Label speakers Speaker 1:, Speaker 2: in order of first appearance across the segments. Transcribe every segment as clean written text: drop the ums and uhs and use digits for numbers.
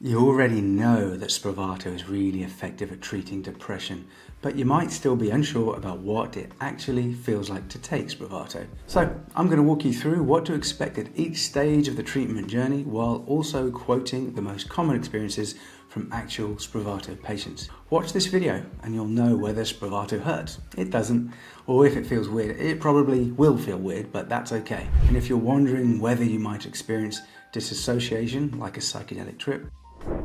Speaker 1: You already know that Spravato is really effective at treating depression, but you might still be unsure about what it actually feels like to take Spravato. So I'm going to walk you through what to expect at each stage of the treatment journey while also quoting the most common experiences from actual Spravato patients. Watch this video and you'll know whether Spravato hurts. It doesn't, or if it feels weird. It probably will feel weird, but that's okay. And if you're wondering whether you might experience dissociation like a psychedelic trip,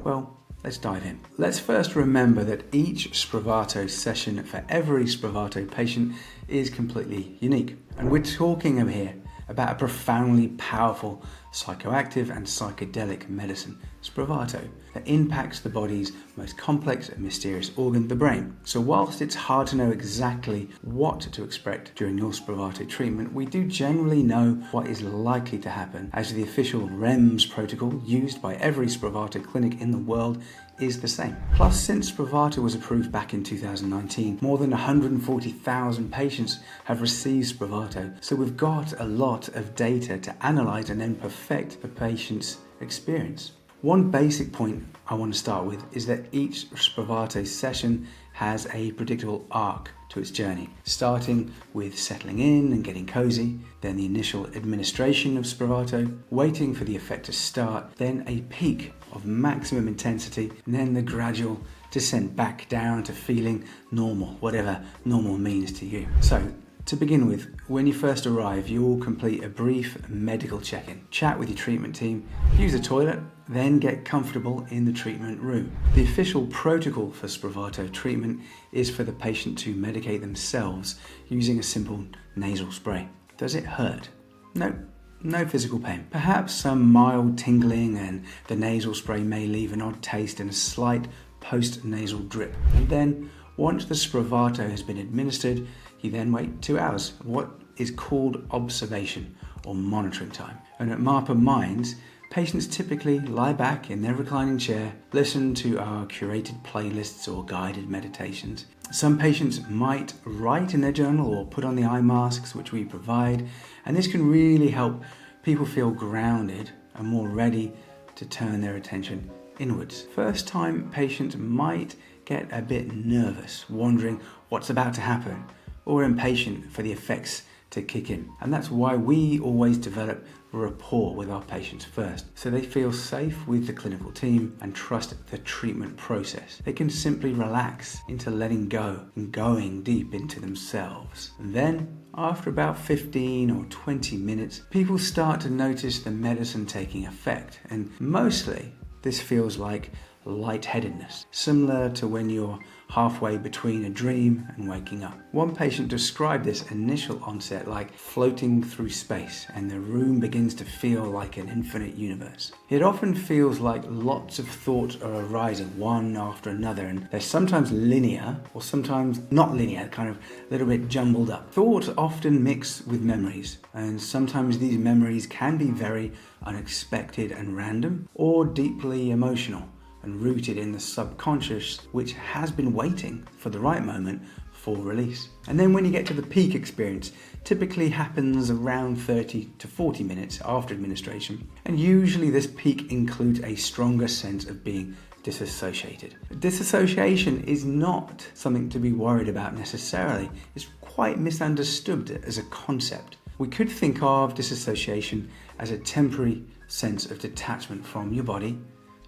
Speaker 1: well, let's dive in. Let's first remember that each Spravato session for every Spravato patient is completely unique. And we're talking here about a profoundly powerful psychoactive and psychedelic medicine, Spravato, that impacts the body's most complex and mysterious organ, the brain. So whilst it's hard to know exactly what to expect during your Spravato treatment, we do generally know what is likely to happen, as the official REMS protocol used by every Spravato clinic in the world is the same. Plus, since Spravato was approved back in 2019, more than 140,000 patients have received Spravato, so we've got a lot of data to analyze and then perfect the patient's experience. One basic point I want to start with is that each Spravato session has a predictable arc to its journey, starting with settling in and getting cozy, then the initial administration of Spravato, waiting for the effect to start, then a peak of maximum intensity, and then the gradual descent back down to feeling normal, whatever normal means to you. So, to begin with, when you first arrive, you'll complete a brief medical check-in, chat with your treatment team, use the toilet, then get comfortable in the treatment room. The official protocol for Spravato treatment is for the patient to medicate themselves using a simple nasal spray. Does it hurt? No physical pain. Perhaps some mild tingling, and the nasal spray may leave an odd taste and a slight post-nasal drip. And then, once the Spravato has been administered, you then wait 2 hours, what is called observation or monitoring time. And at Marpa Minds, patients typically lie back in their reclining chair, listen to our curated playlists or guided meditations. Some patients might write in their journal or put on the eye masks which we provide, and this can really help people feel grounded and more ready to turn their attention inwards. First time patients might get a bit nervous, wondering what's about to happen, or impatient for the effects to kick in. And that's why we always develop rapport with our patients first, so they feel safe with the clinical team and trust the treatment process. They can simply relax into letting go and going deep into themselves. And then, after about 15 or 20 minutes, people start to notice the medicine taking effect, and mostly this feels like lightheadedness, similar to when you're halfway between a dream and waking up. One patient described this initial onset like floating through space, and the room begins to feel like an infinite universe. It often feels like lots of thoughts are arising one after another, and they're sometimes linear or sometimes not linear, kind of a little bit jumbled up. Thoughts often mix with memories, and sometimes these memories can be very unexpected and random, or deeply emotional and rooted in the subconscious, which has been waiting for the right moment for release. And then when you get to the peak experience, typically happens around 30 to 40 minutes after administration, and usually this peak includes a stronger sense of being disassociated. Disassociation is not something to be worried about necessarily. It's quite misunderstood as a concept. We could think of disassociation as a temporary sense of detachment from your body,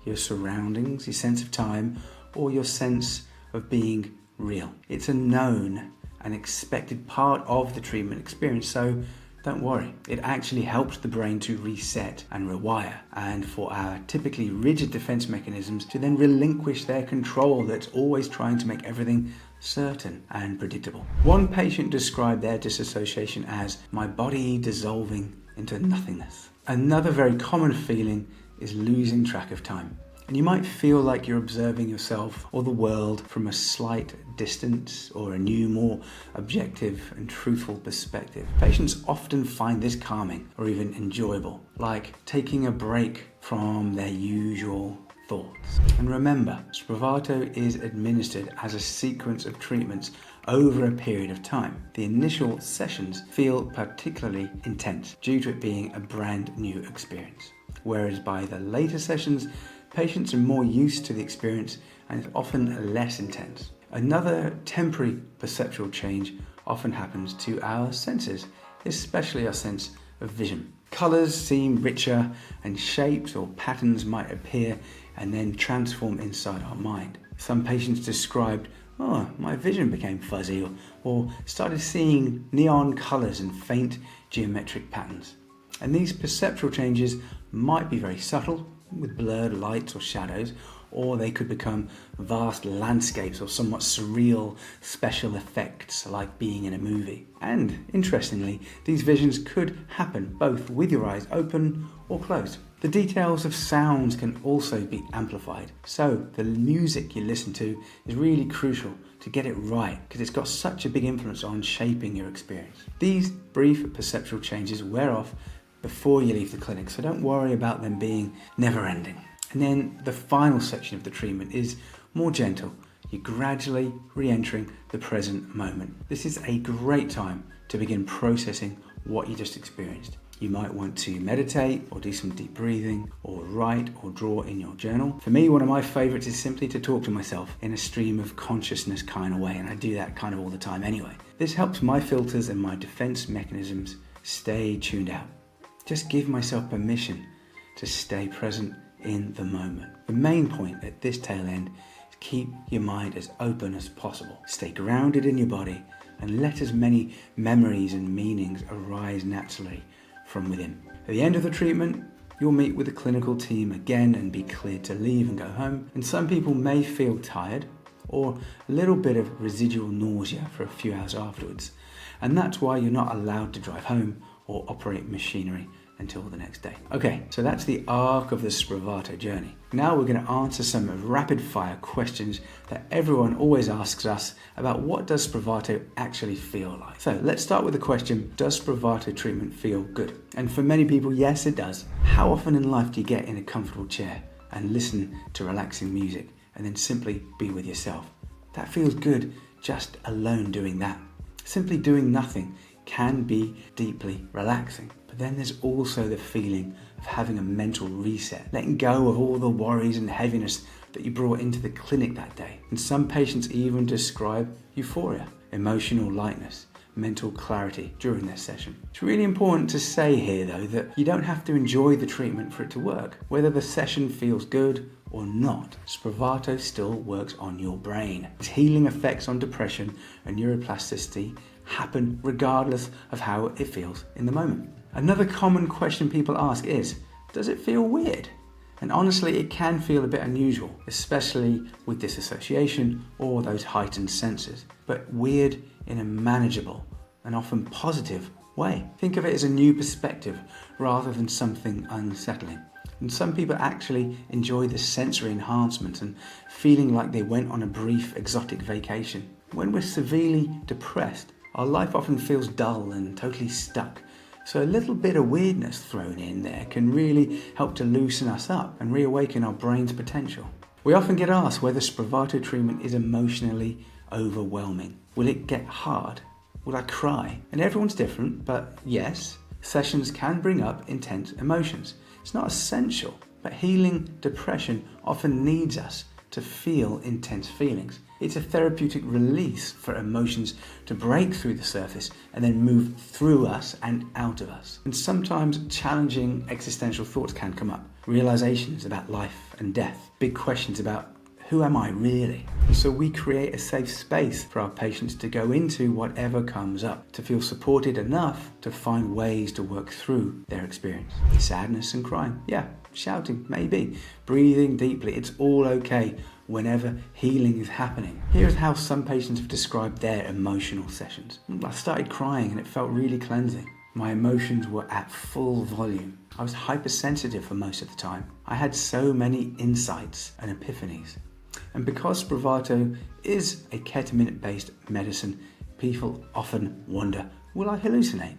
Speaker 1: your surroundings, your sense of time, or your sense of being real. It's a known and expected part of the treatment experience, so don't worry. It actually helps the brain to reset and rewire, and for our typically rigid defense mechanisms to then relinquish their control that's always trying to make everything certain and predictable. One patient described their disassociation as my body dissolving into nothingness. Another very common feeling is losing track of time. And you might feel like you're observing yourself or the world from a slight distance or a new, more objective and truthful perspective. Patients often find this calming or even enjoyable, like taking a break from their usual thoughts. And remember, Spravato is administered as a sequence of treatments over a period of time. The initial sessions feel particularly intense due to it being a brand new experience, whereas by the later sessions, Patients are more used to the experience and it's often less intense. Another temporary perceptual change often happens to our senses, especially our sense of vision. Colours seem richer and shapes or patterns might appear and then transform inside our mind. Some patients described, "Oh, my vision became fuzzy," or started seeing neon colours and faint geometric patterns. And these perceptual changes might be very subtle, with blurred lights or shadows, or they could become vast landscapes or somewhat surreal special effects like being in a movie. And interestingly, these visions could happen both with your eyes open or closed. The details of sounds can also be amplified, so the music you listen to is really crucial to get it right because it's got such a big influence on shaping your experience. These brief perceptual changes wear off before you leave the clinic, so don't worry about them being never-ending. And then the final section of the treatment is more gentle. You're gradually re-entering the present moment. This is a great time to begin processing what you just experienced. You might want to meditate or do some deep breathing or write or draw in your journal. For me, one of my favorites is simply to talk to myself in a stream of consciousness kind of way, and I do that kind of all the time anyway. This helps my filters and my defense mechanisms stay tuned out. Just give myself permission to stay present in the moment. The main point at this tail end is keep your mind as open as possible. Stay grounded in your body and let as many memories and meanings arise naturally from within. At the end of the treatment, you'll meet with the clinical team again and be cleared to leave and go home. And some people may feel tired or a little bit of residual nausea for a few hours afterwards. And that's why you're not allowed to drive home or operate machinery until the next day. Okay, so that's the arc of the Spravato journey. Now we're going to answer some rapid fire questions that everyone always asks us about what does Spravato actually feel like. So let's start with the question, does Spravato treatment feel good? And for many people, yes, it does. How often in life do you get in a comfortable chair and listen to relaxing music and then simply be with yourself? That feels good just alone doing that. Simply doing nothing can be deeply relaxing. But then there's also the feeling of having a mental reset, letting go of all the worries and heaviness that you brought into the clinic that day. And some patients even describe euphoria, emotional lightness, mental clarity during their session. It's really important to say here though that you don't have to enjoy the treatment for it to work. Whether the session feels good or not, Spravato still works on your brain. Its healing effects on depression and neuroplasticity happen regardless of how it feels in the moment. Another common question people ask is, does it feel weird? And honestly, it can feel a bit unusual, especially with dissociation or those heightened senses, but weird in a manageable and often positive way. Think of it as a new perspective rather than something unsettling. And some people actually enjoy the sensory enhancement and feeling like they went on a brief exotic vacation. When we're severely depressed, our life often feels dull and totally stuck. So a little bit of weirdness thrown in there can really help to loosen us up and reawaken our brain's potential. We often get asked whether Spravato treatment is emotionally overwhelming. Will it get hard? Will I cry? And everyone's different, but yes, sessions can bring up intense emotions. It's not essential, but healing depression often needs us to feel intense feelings. It's a therapeutic release for emotions to break through the surface and then move through us and out of us. And sometimes challenging existential thoughts can come up. Realizations about life and death. Big questions about who am I really? And so we create a safe space for our patients to go into whatever comes up, to feel supported enough to find ways to work through their experience. Sadness and crying, yeah. Shouting, maybe. Breathing deeply, it's all okay whenever healing is happening. Here's how some patients have described their emotional sessions. I started crying and it felt really cleansing. My emotions were at full volume. I was hypersensitive for most of the time. I had so many insights and epiphanies. And because Spravato is a ketamine-based medicine, people often wonder, will I hallucinate?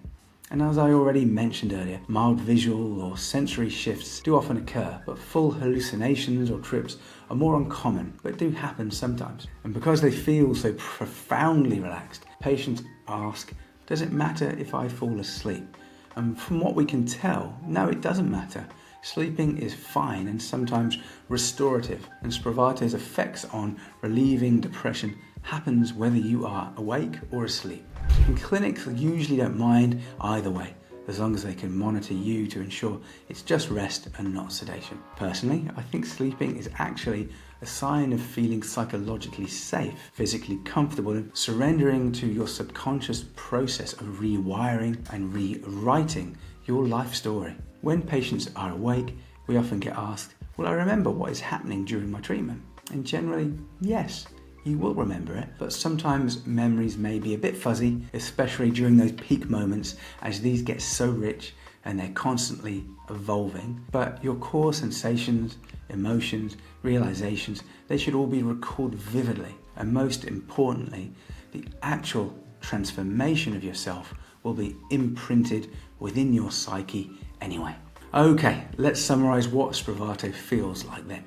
Speaker 1: And as I already mentioned earlier, mild visual or sensory shifts do often occur, but full hallucinations or trips are more uncommon, but do happen sometimes. And because they feel so profoundly relaxed, patients ask, does it matter if I fall asleep? And from what we can tell, no, it doesn't matter. Sleeping is fine and sometimes restorative, and Spravato's effects on relieving depression happens whether you are awake or asleep. And clinics usually don't mind either way, as long as they can monitor you to ensure it's just rest and not sedation. Personally, I think sleeping is actually a sign of feeling psychologically safe, physically comfortable, and surrendering to your subconscious process of rewiring and rewriting your life story. When patients are awake, we often get asked, will I remember what is happening during my treatment? And generally, yes, you will remember it, but sometimes memories may be a bit fuzzy, especially during those peak moments as these get so rich and they're constantly evolving. But your core sensations, emotions, realizations, they should all be recalled vividly. And most importantly, the actual transformation of yourself will be imprinted within your psyche anyway. Okay, let's summarize what Spravato feels like then.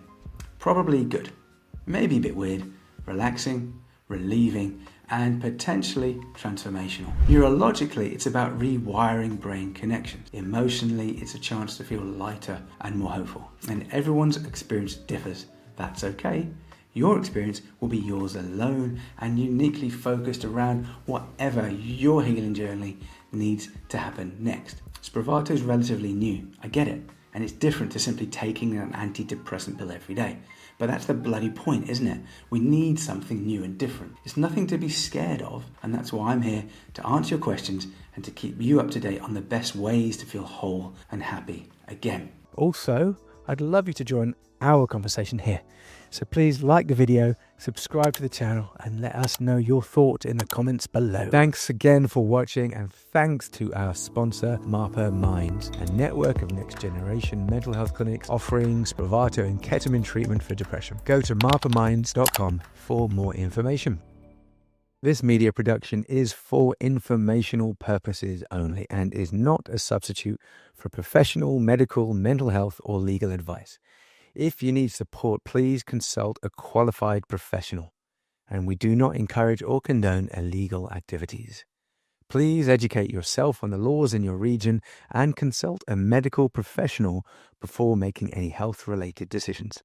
Speaker 1: Probably good, maybe a bit weird, relaxing, relieving, and potentially transformational. Neurologically, it's about rewiring brain connections. Emotionally, it's a chance to feel lighter and more hopeful. And everyone's experience differs. That's okay. Your experience will be yours alone and uniquely focused around whatever your healing journey needs to happen next. Spravato is relatively new, I get it, and it's different to simply taking an antidepressant pill every day. But that's the bloody point, isn't it? We need something new and different. It's nothing to be scared of, and that's why I'm here to answer your questions and to keep you up to date on the best ways to feel whole and happy again.
Speaker 2: Also, I'd love you to join our conversation here. So please like the video, subscribe to the channel, and let us know your thoughts in the comments below. Thanks again for watching, and thanks to our sponsor, Marpa Minds, a network of next-generation mental health clinics offering Spravato and Ketamine treatment for depression. Go to marpaminds.com for more information. This media production is for informational purposes only and is not a substitute for professional, medical, mental health, or legal advice. If you need support, please consult a qualified professional, and we do not encourage or condone illegal activities. Please educate yourself on the laws in your region and consult a medical professional before making any health-related decisions.